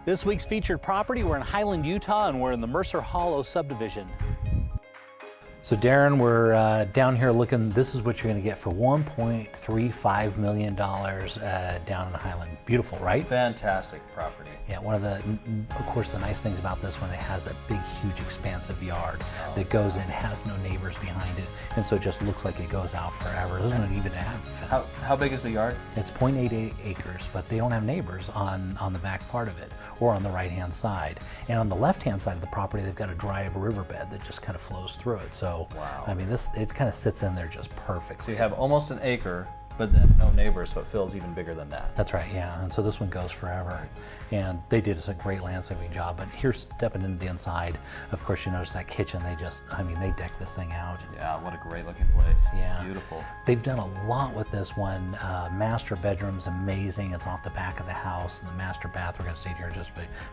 This week's featured property, we're in Highland, Utah, and we're in the Mercer Hollow subdivision. So Darren, we're down here looking, this is what you're gonna get for $1.35 million down in Highland. Beautiful, right? Fantastic property. Yeah, one of the, of course, the nice things about this one, it has a big, huge, expansive yard that goes in, has no neighbors behind it, and so it just looks like it goes out forever. It doesn't even have a fence. How big is the yard? It's 0.88 acres, but they don't have neighbors on the back part of it or on the right-hand side. And on the left-hand side of the property, they've got a dry riverbed that just kind of flows through it. So, wow. I mean, it kind of sits in there just perfectly. So you have almost an acre, but then no neighbors, so it feels even bigger than that. That's right, yeah. And so this one goes forever. And they did a great landscaping job. But here's stepping into the inside. Of course, you notice that kitchen, they decked this thing out. Yeah, what a great looking place. Yeah. Beautiful. They've done a lot with this one. Master bedroom's amazing. It's off the back of the house. And the master bath, we're gonna stay here, just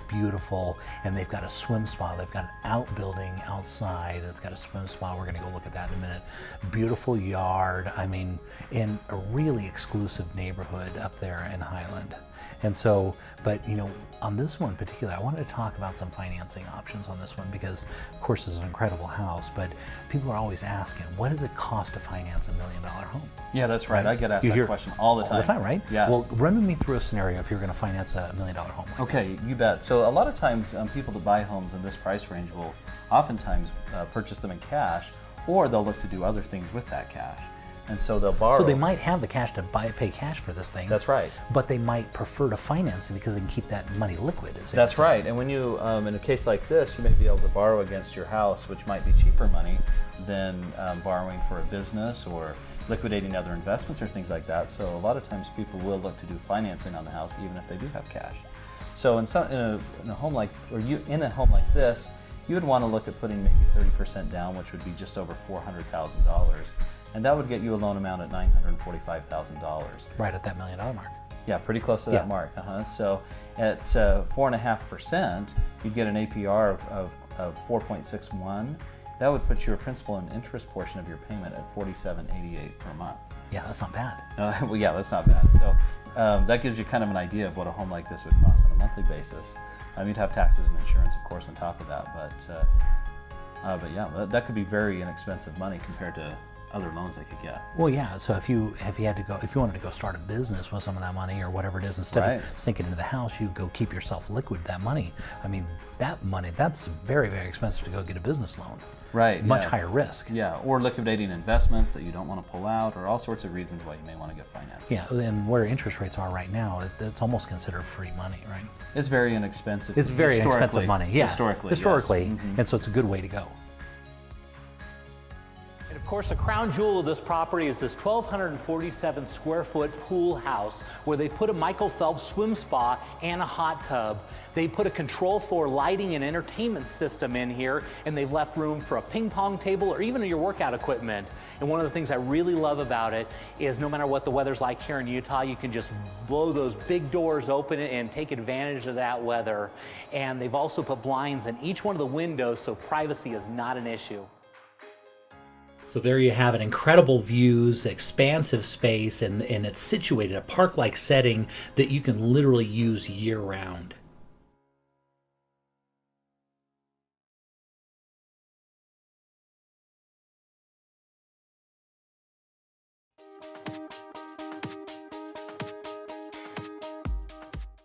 beautiful. And they've got a swim spa. They've got an outbuilding outside. It's got a swim spa. We're gonna go look at that in a minute. Beautiful yard. I mean, in a really exclusive neighborhood up there in Highland. And so, but you know, on this one in particular, I wanted to talk about some financing options on this one because, of course, it's an incredible house, but people are always asking, what does it cost to finance $1 million home? Yeah, that's right. I get asked that question all the time. All the time, right? Yeah. Well, run me through a scenario if you're going to finance a $1 million home like this. Okay, you bet. So a lot of times people that buy homes in this price range will oftentimes purchase them in cash, or they'll look to do other things with that cash. And so they'll borrow. So they might have the cash to pay cash for this thing. That's right. But they might prefer to finance it because they can keep that money liquid. That's right. And when you, in a case like this, you may be able to borrow against your house, which might be cheaper money than borrowing for a business or liquidating other investments or things like that. So a lot of times people will look to do financing on the house even if they do have cash. So in a home like this, you would want to look at putting maybe 30% down, which would be just over $400,000. And that would get you a loan amount at $945,000. Right at that $1 million mark. Yeah, pretty close to that mark. So at 4.5%, you'd get an APR of 4.61. That would put your principal and interest portion of your payment at $47.88 per month. Yeah, that's not bad. Well, yeah, that's not bad. So that gives you kind of an idea of what a home like this would cost on a monthly basis. You'd have taxes and insurance, of course, on top of that. But yeah, that could be very inexpensive money compared to other loans they could get. Well, yeah. So if you wanted to go start a business with some of that money or whatever it is, instead of sinking into the house, you go keep yourself liquid that money. I mean, that money, that's very, very expensive to go get a business loan. Right. Much higher risk. Yeah, or liquidating investments that you don't want to pull out, or all sorts of reasons why you may want to get financed. Yeah, and where interest rates are right now, it's almost considered free money, right? It's very inexpensive. It's very inexpensive money. Yeah. Historically. Yes. And so it's a good way to go. And of course, the crown jewel of this property is this 1,247 square foot pool house where they put a Michael Phelps swim spa and a hot tub. They put a control for lighting and entertainment system in here, and they've left room for a ping pong table or even your workout equipment. And one of the things I really love about it is no matter what the weather's like here in Utah, you can just blow those big doors open and take advantage of that weather. And they've also put blinds in each one of the windows so privacy is not an issue. So there you have it, incredible views, expansive space, and it's situated in a park-like setting that you can literally use year-round.